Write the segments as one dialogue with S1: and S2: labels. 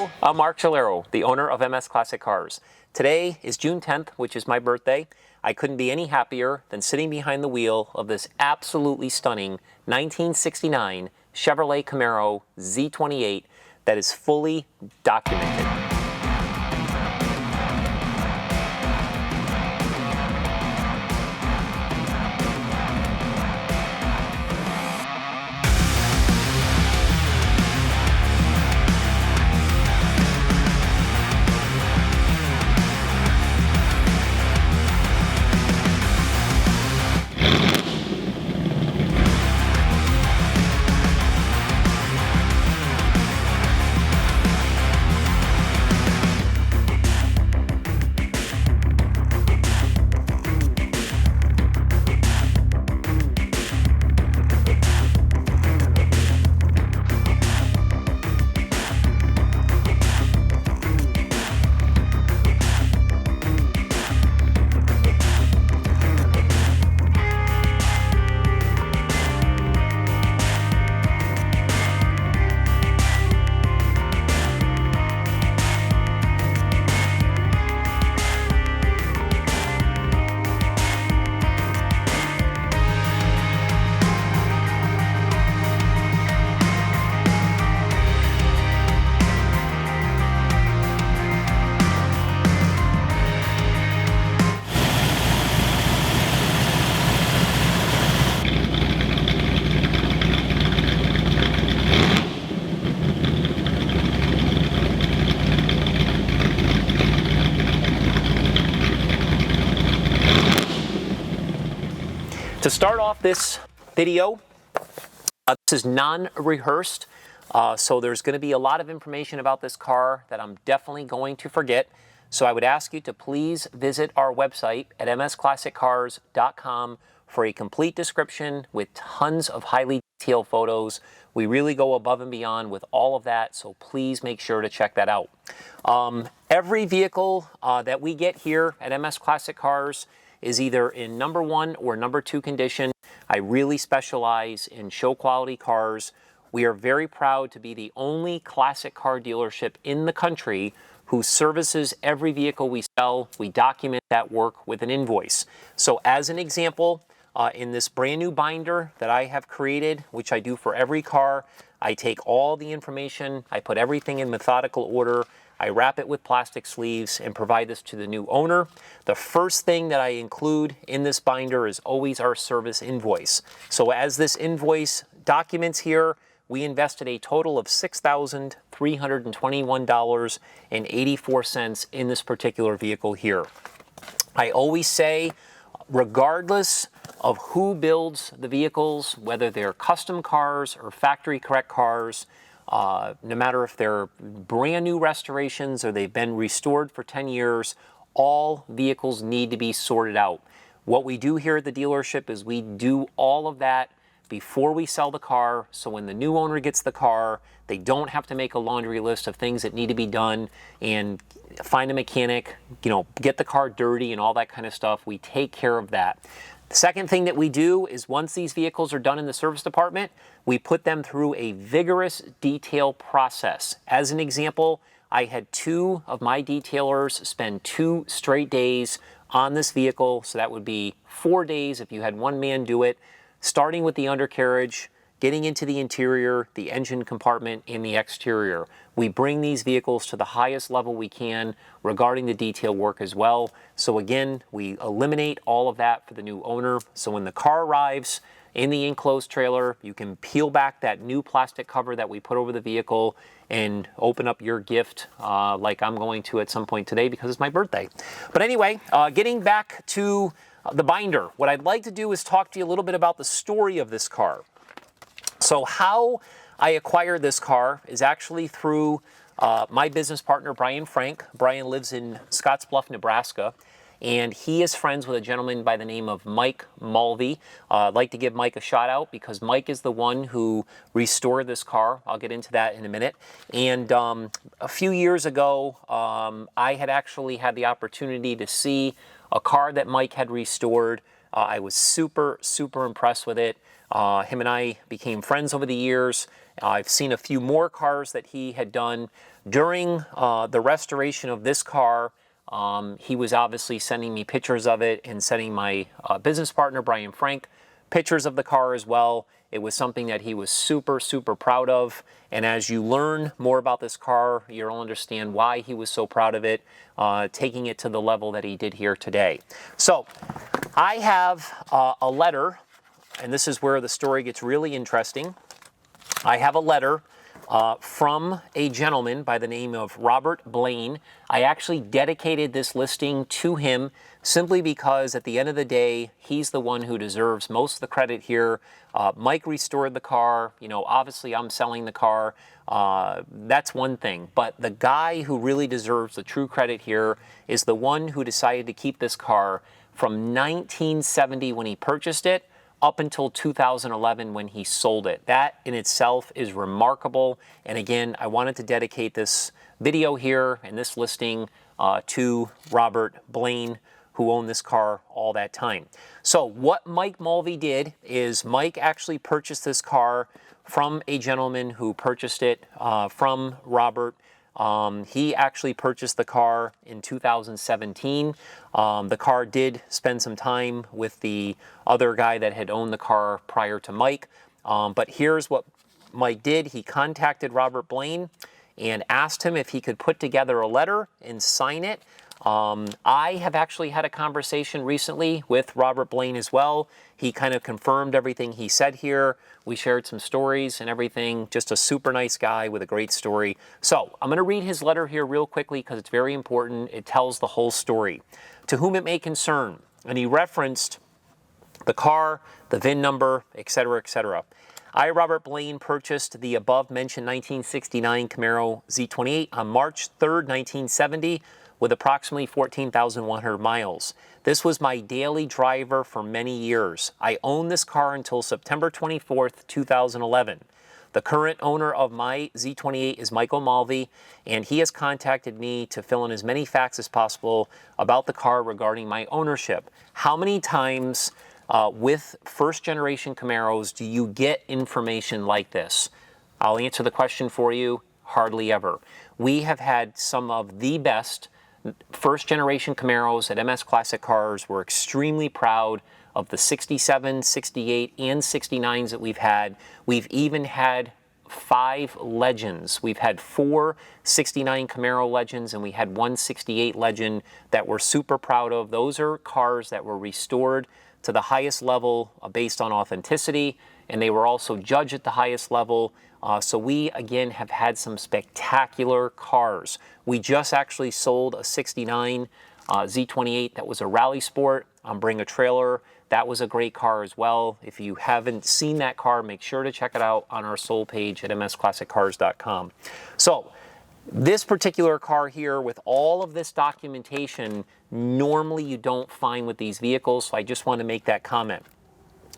S1: Hello, I'm Mark Chalero, the owner of MS Classic Cars. Today is June 10th, which is my birthday. I couldn't be any happier than sitting behind the wheel of this absolutely stunning 1969 Chevrolet Camaro Z28 that is fully documented. To start off this video, this is non-rehearsed, so there's going to be a lot of information about this car that I'm definitely going to forget. So I would ask you to please visit our website at msclassiccars.com for a complete description with tons of highly detailed photos. We really go above and beyond with all of that, so please make sure to check that out. Every vehicle that we get here at MS Classic Cars is either in number 1 or number 2 condition. I really specialize in show quality cars. We are very proud to be the only classic car dealership in the country who services every vehicle we sell. We document that work with an invoice. So as an example, in this brand new binder that I have created, which I do for every car, I take all the information, I put everything in methodical order, I wrap it with plastic sleeves and provide this to the new owner. The first thing that I include in this binder is always our service invoice. So as this invoice documents here, we invested a total of $6,321.84 in this particular vehicle here. I always say, regardless of who builds the vehicles, whether they're custom cars or factory correct cars, no matter if they're brand new restorations or they've been restored for 10 years, all vehicles need to be sorted out. What we do here at the dealership is we do all of that before we sell the car, so when the new owner gets the car, they don't have to make a laundry list of things that need to be done and find a mechanic, get the car dirty and all that kind of stuff. We take care of that. The second thing that we do is once these vehicles are done in the service department, we put them through a vigorous detail process. As an example, I had 2 of my detailers spend 2 straight days on this vehicle, so that would be 4 days if you had one man do it, starting with the undercarriage, getting into the interior, the engine compartment, and the exterior. We bring these vehicles to the highest level we can regarding the detail work as well. So again, we eliminate all of that for the new owner. So when the car arrives in the enclosed trailer, you can peel back that new plastic cover that we put over the vehicle and open up your gift like I'm going to at some point today because it's my birthday. But anyway, getting back to the binder, what I'd like to do is talk to you a little bit about the story of this car. So how I acquired this car is actually through my business partner, Brian Frank. Brian lives in Scottsbluff, Nebraska, and he is friends with a gentleman by the name of Mike Mulvey. I'd like to give Mike a shout out because Mike is the one who restored this car. I'll get into that in a minute. And a few years ago, I had actually had the opportunity to see a car that Mike had restored I was super impressed with it. Him and I became friends over the years. I've seen a few more cars that he had done. During the restoration of this car, he was obviously sending me pictures of it and sending my business partner, Brian Frank, pictures of the car as well. It was something that he was super proud of. And as you learn more about this car, you'll understand why he was so proud of it, taking it to the level that he did here today. So I have a letter, and this is where the story gets really interesting. I have a letter from a gentleman by the name of Robert Blaine. I actually dedicated this listing to him simply because at the end of the day, he's the one who deserves most of the credit here. Mike restored the car. You know, obviously I'm selling the car. That's one thing. But the guy who really deserves the true credit here is the one who decided to keep this car from 1970 when he purchased it up until 2011 when he sold it. That in itself is remarkable. And again, I wanted to dedicate this video here and this listing to Robert Blaine, who owned this car all that time. So what Mike Mulvey did is Mike actually purchased this car from a gentleman who purchased it from Robert. He actually purchased the car in 2017. The car did spend some time with the other guy that had owned the car prior to Mike. But here's what Mike did. He contacted Robert Blaine and asked him if he could put together a letter and sign it. I have actually had a conversation recently with Robert Blaine as well. He kind of confirmed everything he said here. We shared some stories and everything. Just a super nice guy with a great story. So I'm going to read his letter here real quickly because it's very important. It tells the whole story. To whom it may concern, and he referenced the car, the VIN number, etc., etc. I, Robert Blaine, purchased the above-mentioned 1969 Camaro Z28 on March 3rd, 1970, with approximately 14,100 miles. This was my daily driver for many years. I owned this car until September 24th, 2011. The current owner of my Z28 is Michael Mulvey, and he has contacted me to fill in as many facts as possible about the car regarding my ownership. How many times with first-generation Camaros do you get information like this? I'll answer the question for you. Hardly ever. We have had some of the best first-generation Camaros at MS Classic Cars. We're extremely proud of the 67, 68, and 69s that we've had. We've even had 5 legends. We've had 4 69 Camaro legends, and we had 1 68 legend that we're super proud of. Those are cars that were restored to the highest level based on authenticity, and they were also judged at the highest level. So we, again, have had some spectacular cars. We just actually sold a 69 Z28 that was a Rallye Sport on Bring a Trailer. That was a great car as well. If you haven't seen that car, make sure to check it out on our sold page at msclassiccars.com. So this particular car here, with all of this documentation, normally you don't find with these vehicles, so I just want to make that comment.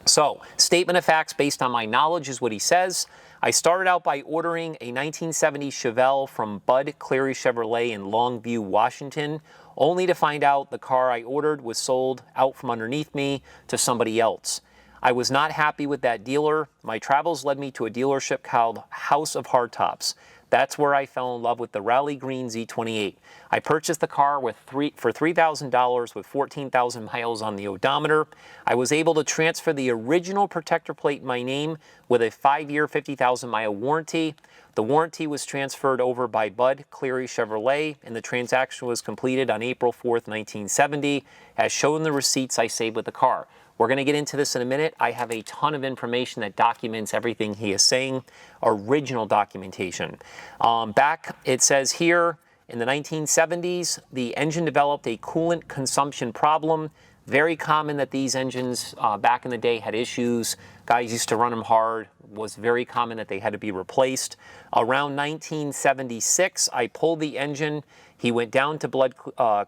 S1: So, statement of facts based on my knowledge is what he says. I started out by ordering a 1970 Chevelle from Bud Cleary Chevrolet in Longview, Washington, only to find out the car I ordered was sold out from underneath me to somebody else. I was not happy with that dealer. My travels led me to a dealership called House of Hardtops. That's where I fell in love with the Rallye Green Z28. I purchased the car for $3,000 with 14,000 miles on the odometer. I was able to transfer the original protector plate in my name with a 5-year, 50,000-mile warranty. The warranty was transferred over by Bud Cleary Chevrolet, and the transaction was completed on April 4th, 1970, as shown in the receipts I saved with the car. We're going to get into this in a minute. I have a ton of information that documents everything he is saying, original documentation. Back, it says here, in the 1970s, the engine developed a coolant consumption problem. Very common that these engines back in the day had issues. Guys used to run them hard. It was very common that they had to be replaced. Around 1976, I pulled the engine. He went down to Bud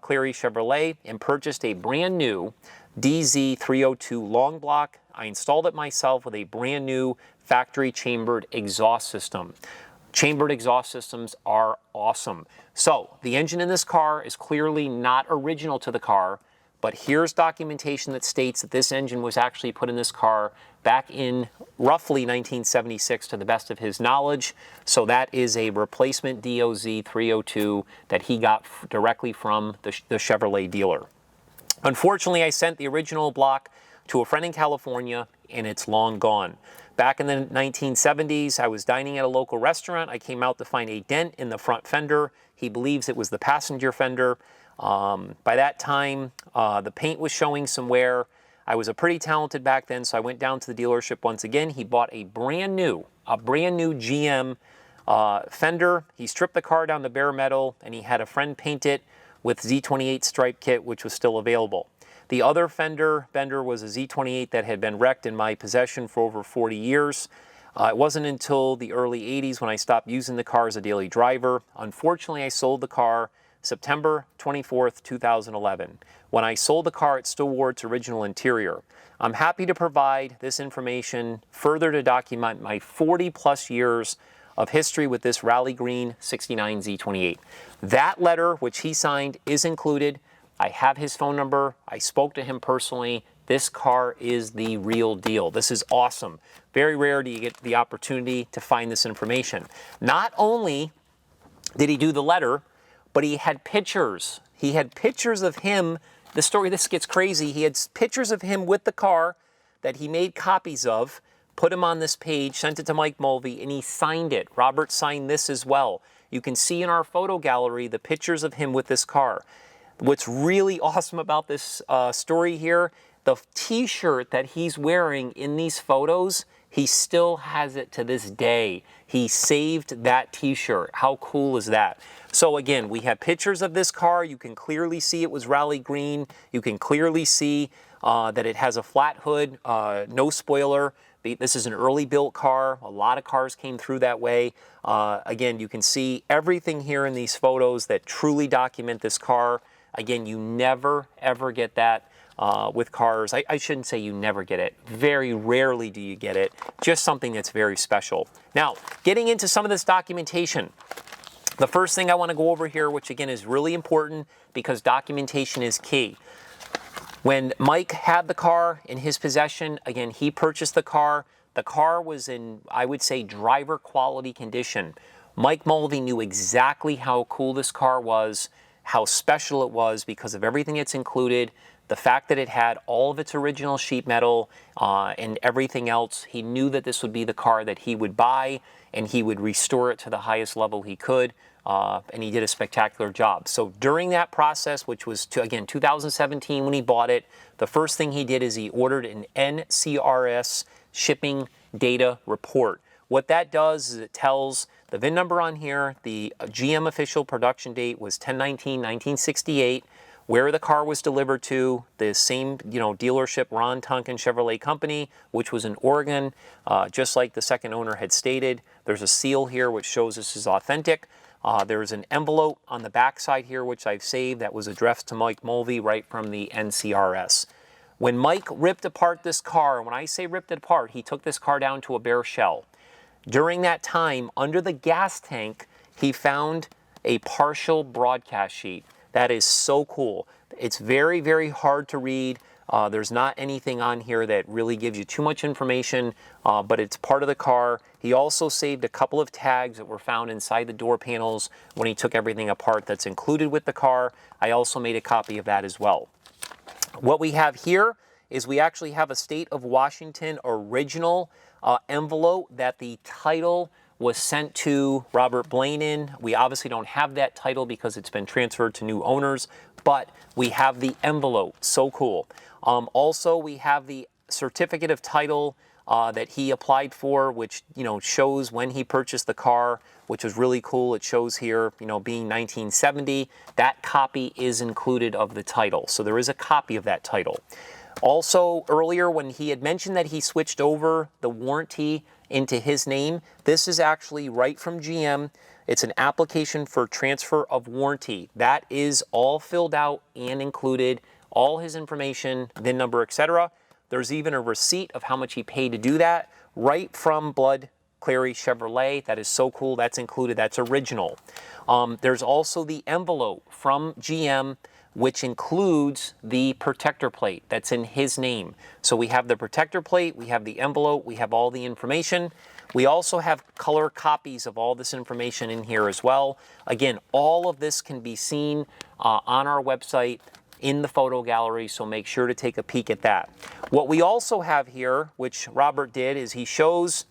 S1: Cleary Chevrolet and purchased a brand new DZ302 long block. I installed it myself with a brand new factory chambered exhaust system. Chambered exhaust systems are awesome. So the engine in this car is clearly not original to the car, but here's documentation that states that this engine was actually put in this car back in roughly 1976 to the best of his knowledge. So that is a replacement DOZ 302 that he got directly from the Chevrolet dealer. Unfortunately, I sent the original block to a friend in California, and it's long gone. Back in the 1970s, I was dining at a local restaurant. I came out to find a dent in the front fender. He believes it was the passenger fender. By that time, the paint was showing some wear. I was pretty talented back then, so I went down to the dealership once again. He bought a brand new GM fender. He stripped the car down to bare metal, and he had a friend paint it with Z28 stripe kit, which was still available. The other fender bender was a Z28 that had been wrecked in my possession for over 40 years. It wasn't until the early 80s when I stopped using the car as a daily driver. Unfortunately, I sold the car September 24th, 2011. When I sold the car, it still wore its original interior. I'm happy to provide this information further to document my 40+ years of history with this Rallye Green 69 Z28. That letter, which he signed, is included. I have his phone number. I spoke to him personally. This car is the real deal. This is awesome. Very rare do you get the opportunity to find this information. Not only did he do the letter, but he had pictures. He had pictures of him. The story, this gets crazy. He had pictures of him with the car that he made copies of, put him on this page, sent it to Mike Mulvey, and he signed it. Robert signed this as well. You can see in our photo gallery the pictures of him with this car. What's really awesome about this story here, the t-shirt that he's wearing in these photos, he still has it to this day. He saved that t-shirt. How cool is that? So again, we have pictures of this car. You can clearly see it was Rallye Green. You can clearly see that it has a flat hood, no spoiler. This is an early built car. A lot of cars came through that way. Again, you can see everything here in these photos that truly document this car. Again, you never, ever get that with cars. I shouldn't say you never get it. Very rarely do you get it. Just something that's very special. Now, getting into some of this documentation. The first thing I want to go over here, which again is really important because documentation is key. When Mike had the car in his possession, again, he purchased the car. The car was in, I would say, driver quality condition. Mike Mulvey knew exactly how cool this car was, how special it was because of everything it's included, the fact that it had all of its original sheet metal and everything else. He knew that this would be the car that he would buy and he would restore it to the highest level he could. And he did a spectacular job. So during that process, which was, again, 2017 when he bought it, the first thing he did is he ordered an NCRS Shipping Data Report. What that does is it tells the VIN number on here, the GM official production date was 10/19/1968, where the car was delivered to, the same dealership, Ron Tonkin Chevrolet Company, which was in Oregon, just like the second owner had stated. There's a seal here which shows this is authentic. There's an envelope on the back side here which I've saved that was addressed to Mike Mulvey right from the NCRS. When Mike ripped apart this car, and when I say ripped it apart, he took this car down to a bare shell. During that time, under the gas tank, he found a partial broadcast sheet. That is so cool. It's very, very hard to read. There's not anything on here that really gives you too much information, but it's part of the car. He also saved a couple of tags that were found inside the door panels when he took everything apart that's included with the car. I also made a copy of that as well. What we have here is we actually have a State of Washington original envelope that the title was sent to Robert Blaine in. We obviously don't have that title because it's been transferred to new owners, but we have the envelope. So cool. Also, we have the certificate of title that he applied for, which shows when he purchased the car, which was really cool. It shows here, being 1970. That copy is included of the title, so there is a copy of that title. Also, earlier when he had mentioned that he switched over the warranty into his name, this is actually right from GM. It's an application for transfer of warranty. That is all filled out and included, all his information, VIN number, etc. There's even a receipt of how much he paid to do that, right from Blood Clary Chevrolet. That is so cool. That's included. That's original. There's also the envelope from GM which includes the protector plate that's in his name. So we have the protector plate, we have the envelope, we have all the information. We also have color copies of all this information in here as well. Again, all of this can be seen on our website in the photo gallery, so make sure to take a peek at that. What we also have here, which Robert did, is he shows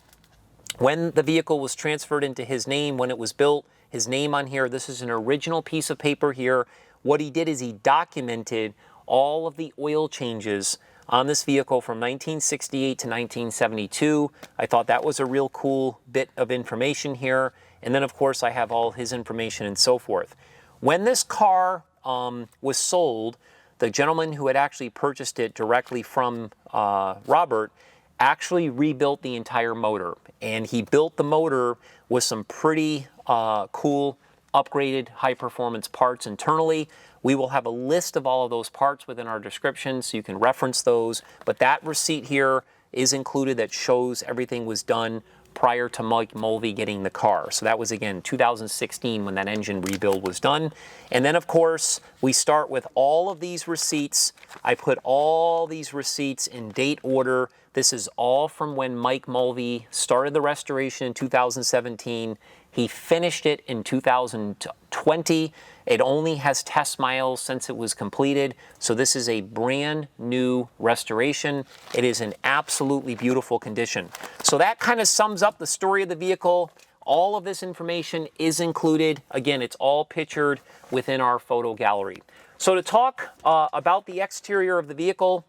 S1: when the vehicle was transferred into his name, when it was built, his name on here. This is an original piece of paper here. What he did is he documented all of the oil changes on this vehicle from 1968 to 1972. I thought that was a real cool bit of information here. And then of course I have all his information and so forth. When this car was sold, the gentleman who had actually purchased it directly from Robert actually rebuilt the entire motor. And he built the motor with some pretty cool upgraded high performance parts internally. We will have a list of all of those parts within our description so you can reference those. But that receipt here is included that shows everything was done prior to Mike Mulvey getting the car. So that was, again, 2016 when that engine rebuild was done. And then, of course, we start with all of these receipts. I put all these receipts in date order. This is all from when Mike Mulvey started the restoration in 2017. He finished it in 2020. It only has test miles since it was completed. So this is a brand new restoration. It is in absolutely beautiful condition. So that kind of sums up the story of the vehicle. All of this information is included. Again, it's all pictured within our photo gallery. So to talk about the exterior of the vehicle,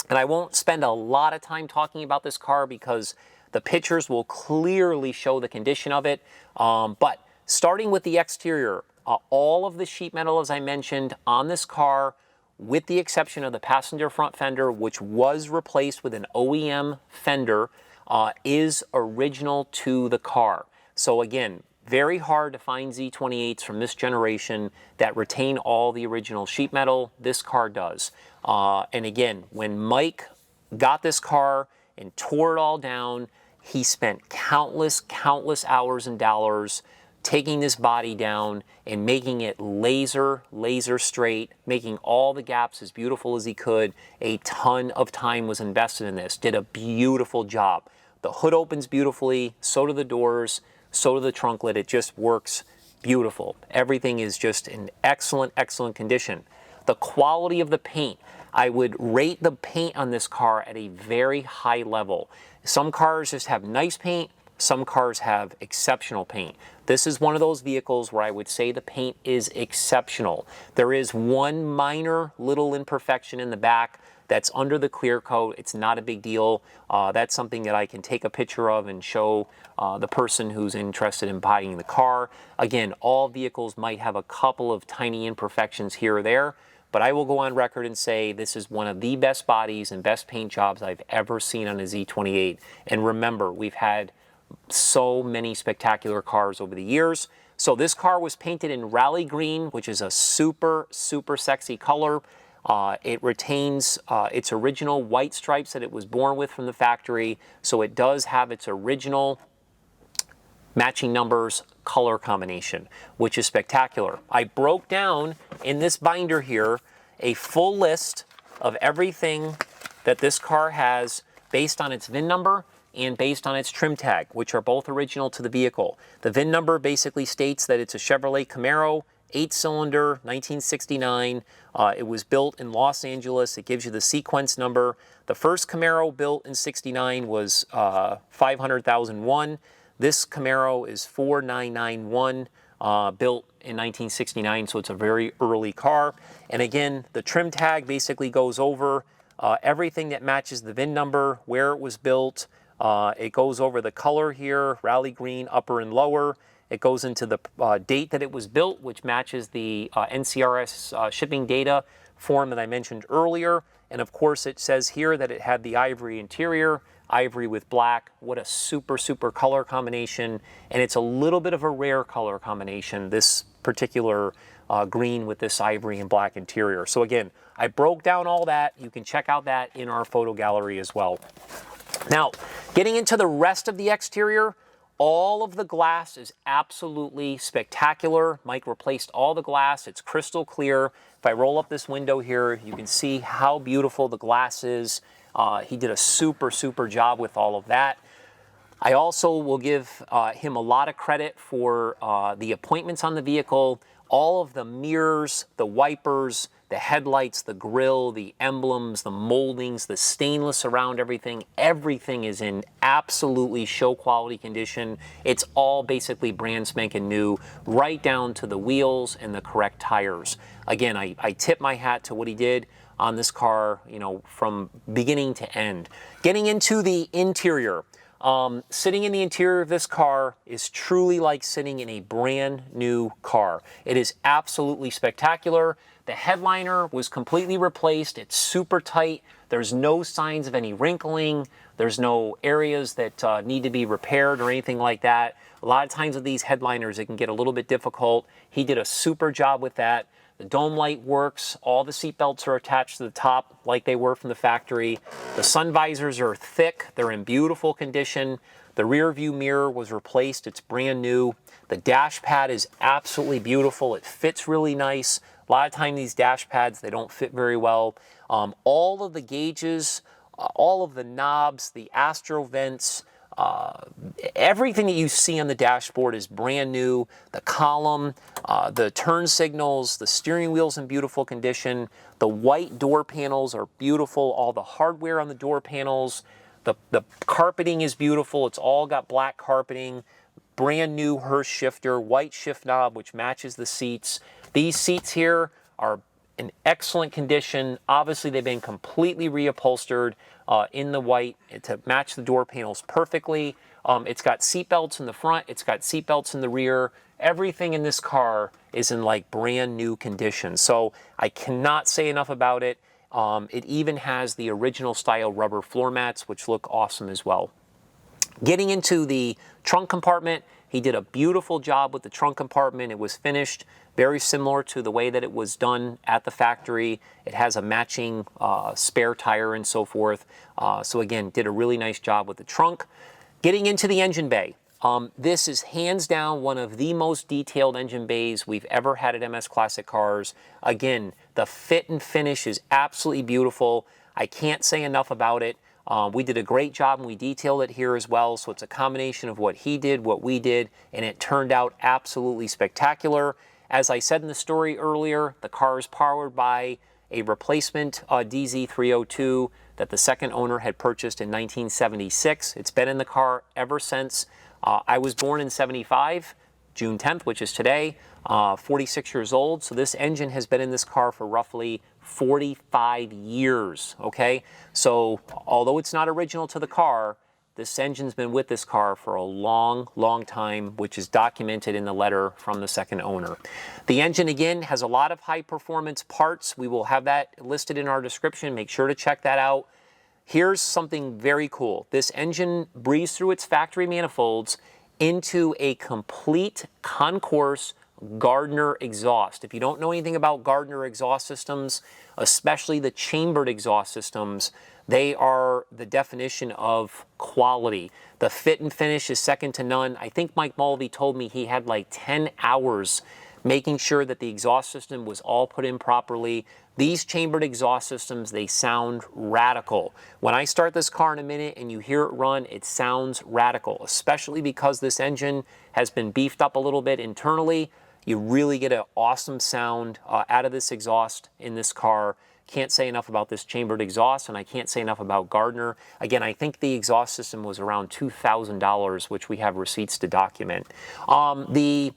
S1: and I won't spend a lot of time talking about this car because the pictures will clearly show the condition of it. But starting with the exterior, all of the sheet metal, as I mentioned, on this car, with the exception of the passenger front fender, which was replaced with an OEM fender, is original to the car. So again, very hard to find Z28s from this generation that retain all the original sheet metal. This car does. And again, when Mike got this car and tore it all down, he spent countless hours and dollars taking this body down and making it laser straight, making all the gaps as beautiful as he could. A ton of time was invested in this. Did a beautiful job. The hood opens beautifully, so do the doors, so do the trunk lid. It just works beautiful. Everything is just in excellent condition. The quality of the paint, I would rate the paint on this car at a very high level. Some cars just have nice paint, some cars have exceptional paint. This is one of those vehicles where I would say the paint is exceptional. There is one minor little imperfection in the back that's under the clear coat. It's not a big deal. That's something that I can take a picture of and show the person who's interested in buying the car. Again, all vehicles might have a couple of tiny imperfections here or there, but I will go on record and say this is one of the best bodies and best paint jobs I've ever seen on a Z28. And remember, we've had so many spectacular cars over the years. So this car was painted in Rallye Green, which is a super sexy color. It retains its original white stripes that it was born with from the factory. So it does have its original matching numbers color combination, which is spectacular. I broke down in this binder here a full list of everything that this car has based on its VIN number and based on its trim tag, which are both original to the vehicle. The VIN number basically states that it's a Chevrolet Camaro, 8-cylinder, 1969. It was built in Los Angeles. It gives you the sequence number. The first Camaro built in 69 was 500,001. This Camaro is 4991, built in 1969, so it's a very early car. And again, the trim tag basically goes over everything that matches the VIN number, where it was built. It goes over the color here, Rallye Green, upper and lower. It goes into the date that it was built, which matches the NCRS shipping data form that I mentioned earlier. And of course, it says here that it had the ivory interior, ivory with black. What a super color combination. And it's a little bit of a rare color combination, this particular green with this ivory and black interior. So again, I broke down all that. You can check out that in our photo gallery as well. Now, getting into the rest of the exterior, All of the glass is absolutely spectacular. Mike replaced all the glass. It's crystal clear. If I roll up this window here, you can see how beautiful the glass is. He did a super, super job with all of that. I also will give him a lot of credit for the appointments on the vehicle, all of the mirrors, the wipers, the headlights, the grille, the emblems, the moldings, the stainless around everything. Everything is in absolutely show quality condition. It's all basically brand spanking new, right down to the wheels and the correct tires. Again, I tip my hat to what he did on this car, you know, from beginning to end. Getting into the interior. Sitting in the interior of this car is truly like sitting in a brand new car. It is absolutely spectacular. The headliner was completely replaced. It's super tight. There's no signs of any wrinkling. There's no areas that need to be repaired or anything like that. A lot of times with these headliners, it can get a little bit difficult. He did a super job with that. The dome light works. All the seat belts are attached to the top like they were from the factory. The sun visors are thick. They're in beautiful condition. The rear view mirror was replaced. It's brand new. The dash pad is absolutely beautiful. It fits really nice. A lot of time these dash pads, they don't fit very well. All of the gauges, all of the knobs, the astro vents, everything that you see on the dashboard is brand new. The column, the turn signals, the steering wheel's in beautiful condition. The white door panels are beautiful. All the hardware on the door panels. The carpeting is beautiful. It's all got black carpeting. Brand new Hurst shifter, white shift knob, which matches the seats. These seats here are in excellent condition. Obviously, they've been completely reupholstered in the white to match the door panels perfectly. It's got seat belts in the front. It's got seat belts in the rear. Everything in this car is in like brand new condition. So I cannot say enough about it. It even has the original style rubber floor mats, which look awesome as well. Getting into the trunk compartment, he did a beautiful job with the trunk compartment. It was finished very similar to the way that it was done at the factory. It has a matching spare tire and so forth. So again, did a really nice job with the trunk. Getting into the engine bay. This is hands down one of the most detailed engine bays we've ever had at MS Classic Cars. Again, the fit and finish is absolutely beautiful. I can't say enough about it. We did a great job and we detailed it here as well. So it's a combination of what he did, what we did, and it turned out absolutely spectacular. As I said in the story earlier, the car is powered by a replacement DZ302 that the second owner had purchased in 1976. It's been in the car ever since. I was born in 75, June 10th, which is today, 46 years old. So this engine has been in this car for roughly 45 years, okay? So although it's not original to the car, this engine's been with this car for a long, long time, which is documented in the letter from the second owner. The engine, again, has a lot of high-performance parts. We will have that listed in our description. Make sure to check that out. Here's something very cool. This engine breathes through its factory manifolds into a complete concours Gardner exhaust. If you don't know anything about Gardner exhaust systems, especially the chambered exhaust systems, they are the definition of quality. The fit and finish is second to none. I think Mike Mulvey told me he had like 10 hours making sure that the exhaust system was all put in properly. These chambered exhaust systems, they sound radical. When I start this car in a minute and you hear it run, it sounds radical, especially because this engine has been beefed up a little bit internally. You really get an awesome sound out of this exhaust in this car. Can't say enough about this chambered exhaust, and I can't say enough about Gardner. Again, I think the exhaust system was around $2,000, which we have receipts to document. The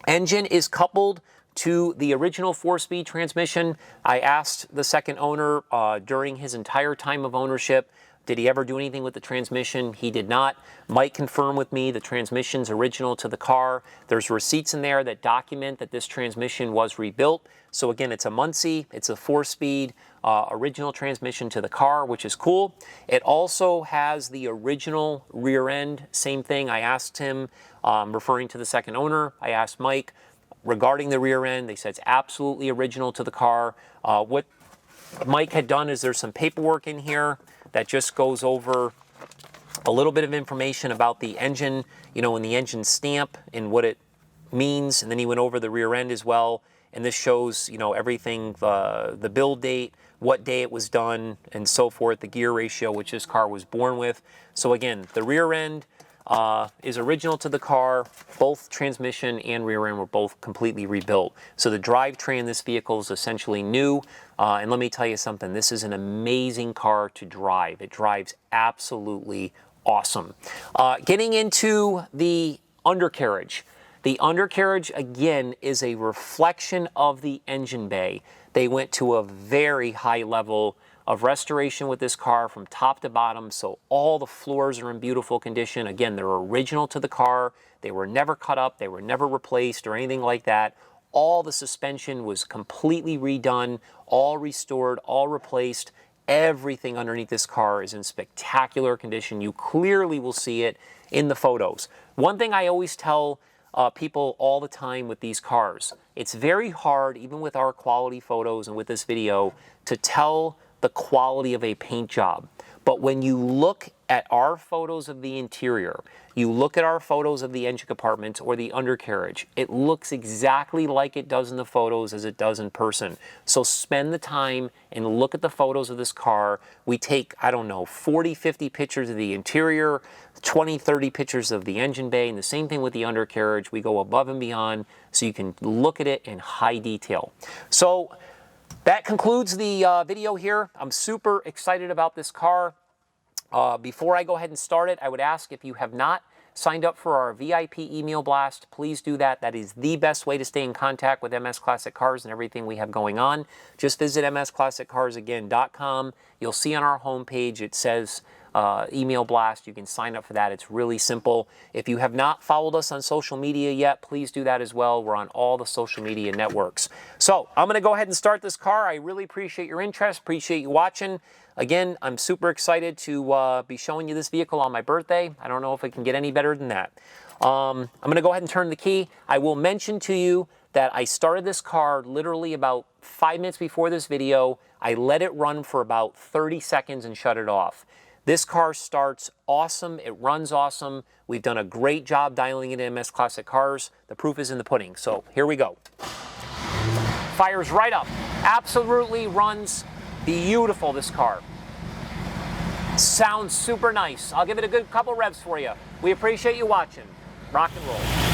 S1: engine is coupled to the original 4-speed transmission. I asked the second owner during his entire time of ownership, did he ever do anything with the transmission? He did not. Mike confirmed with me the transmission's original to the car. There's receipts in there that document that this transmission was rebuilt. So again, it's a Muncie, it's a 4-speed original transmission to the car, which is cool. It also has the original rear end, same thing. I asked him, referring to the second owner, I asked Mike regarding the rear end. They said it's absolutely original to the car. What Mike had done is there's some paperwork in here that just goes over a little bit of information about the engine, you know, and the engine stamp and what it means. And then he went over the rear end as well. And this shows, you know, everything, the build date, what day it was done, and so forth, the gear ratio, which this car was born with. So again, the rear end is original to the car. Both transmission and rear end were both completely rebuilt. So the drivetrain in this vehicle is essentially new. And let me tell you something, this is an amazing car to drive. It drives absolutely awesome. Getting into the undercarriage. The undercarriage, again, is a reflection of the engine bay. They went to a very high level of restoration with this car from top to bottom, so all the floors are in beautiful condition. Again, they're original to the car. They were never cut up, they were never replaced or anything like that. All the suspension was completely redone, all restored, all replaced. Everything underneath this car is in spectacular condition. You clearly will see it in the photos. One thing I always tell people all the time with these cars, it's very hard, even with our quality photos and with this video, to tell the quality of a paint job. But when you look at our photos of the interior, you look at our photos of the engine compartment or the undercarriage, it looks exactly like it does in the photos as it does in person. So spend the time and look at the photos of this car. We take, I don't know, 40, 50 pictures of the interior, 20, 30 pictures of the engine bay, and the same thing with the undercarriage. We go above and beyond so you can look at it in high detail. So that concludes the video here. I'm super excited about this car. Before I go ahead and start it, I would ask, if you have not signed up for our VIP email blast, please do that. That is the best way to stay in contact with MS Classic Cars and everything we have going on. Just visit msclassiccarsagain.com. You'll see on our homepage it says email blast. You can sign up for that. It's really simple. If you have not followed us on social media yet, please do that as well. We're on all the social media networks. So I'm going to go ahead and start this car. I really appreciate your interest. Appreciate you watching. Again, I'm super excited to be showing you this vehicle on my birthday. I don't know if it can get any better than that. I'm going to go ahead and turn the key. I will mention to you that I started this car literally about 5 minutes before this video. I let it run for about 30 seconds and shut it off. This car starts awesome. It runs awesome. We've done a great job dialing it in MS Classic Cars. The proof is in the pudding. So here we go. Fires right up. Absolutely runs beautiful, this car. Sounds super nice. I'll give it a good couple revs for you. We appreciate you watching. Rock and roll.